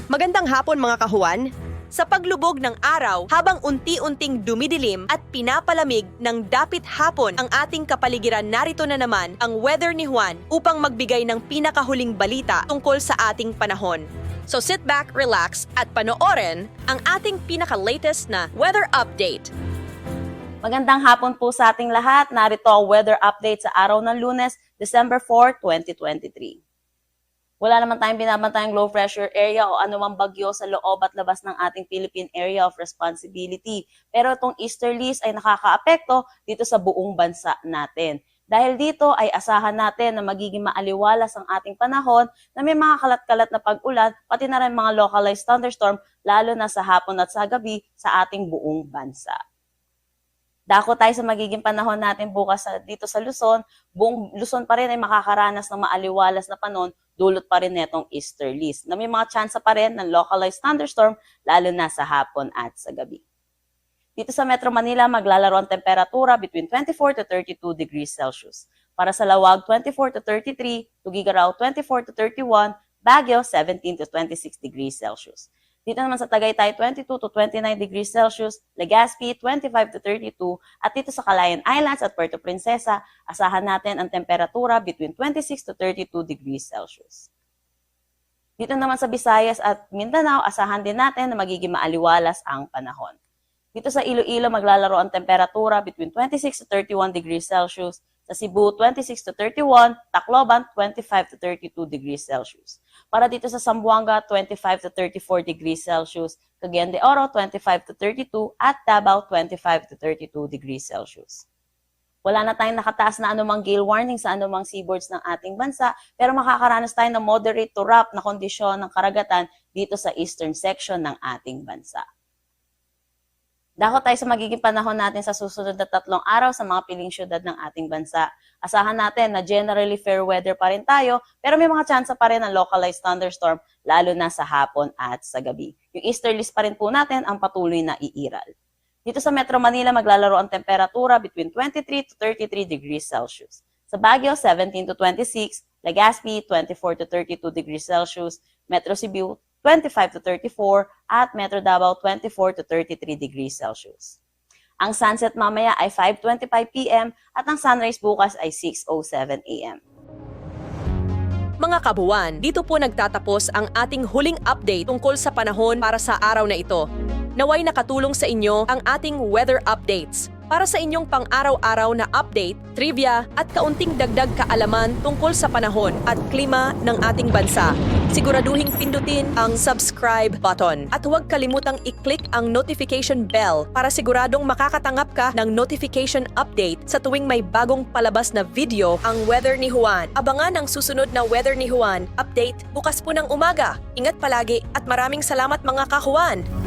Magandang hapon mga kahuan. Sa paglubog ng araw, habang unti-unting dumidilim at pinapalamig ng dapit hapon ang ating kapaligiran, narito na naman ang weather ni Juan upang magbigay ng pinakahuling balita tungkol sa ating panahon. So sit back, relax at panoorin ang ating pinaka-latest na weather update. Magandang hapon po sa ating lahat. Narito ang weather update sa araw ng Lunes, December 4, 2023. Wala naman tayong binabantayang low pressure area o anumang bagyo sa loob at labas ng ating Philippine Area of Responsibility. Pero itong easterlies ay nakakaapekto dito sa buong bansa natin. Dahil dito ay asahan natin na magiging maaliwalas ang ating panahon na may mga kalat-kalat na pag-ulan, pati na rin mga localized thunderstorm, lalo na sa hapon at sa gabi sa ating buong bansa. Dako tayo sa magiging panahon natin bukas dito sa Luzon. Buong Luzon pa rin ay makakaranas ng maaliwalas na panahon, dulot pa rin netong easterlies na may mga tsansa pa rin ng localized thunderstorm lalo na sa hapon at sa gabi. Dito sa Metro Manila, maglalaro ang temperatura between 24 to 32 degrees Celsius. Para sa Lawag, 24 to 33, Tugigaraw, 24 to 31, Baguio, 17 to 26 degrees Celsius. Dito naman sa Tagaytay, 22 to 29 degrees Celsius, Legazpi, 25 to 32, at dito sa Calayan Islands at Puerto Princesa, asahan natin ang temperatura between 26 to 32 degrees Celsius. Dito naman sa Visayas at Mindanao, asahan din natin na magiging maaliwalas ang panahon. Dito sa Iloilo, maglalaro ang temperatura between 26 to 31 degrees Celsius, sa Cebu, 26 to 31, Tacloban, 25 to 32 degrees Celsius. Para dito sa Zamboanga, 25 to 34 degrees Celsius, Cagayan de Oro, 25 to 32, at Davao, 25 to 32 degrees Celsius. Wala na tayong nakataas na anumang gale warning sa anumang seaboards ng ating bansa, pero makakaranas tayo ng moderate to rough na kondisyon ng karagatan dito sa eastern section ng ating bansa. Dako tayo sa magiging panahon natin sa susunod na 3 araw sa mga piling syudad ng ating bansa. Asahan natin na generally fair weather pa rin tayo, pero may mga tsansa pa rin ng localized thunderstorm, lalo na sa hapon at sa gabi. Yung easterlies pa rin po natin ang patuloy na iiral. Dito sa Metro Manila, maglalaro ang temperatura between 23 to 33 degrees Celsius. Sa Baguio, 17 to 26, Legazpi, 24 to 32 degrees Celsius, Metro Cebu, 25 to 34, at Metro Davao, 24 to 33 degrees Celsius. Ang sunset mamaya ay 5:25 p.m. at ang sunrise bukas ay 6:07 a.m. Mga kabuwan, dito po nagtatapos ang ating huling update tungkol sa panahon para sa araw na ito. Naway nakatulong sa inyo ang ating weather updates para sa inyong pang-araw-araw na update, trivia at kaunting dagdag kaalaman tungkol sa panahon at klima ng ating bansa. Siguraduhing pindutin ang subscribe button at huwag kalimutang i-click ang notification bell para siguradong makakatanggap ka ng notification update sa tuwing may bagong palabas na video ang Weather ni Juan. Abangan ang susunod na Weather ni Juan update bukas po ng umaga. Ingat palagi at maraming salamat mga kahuan!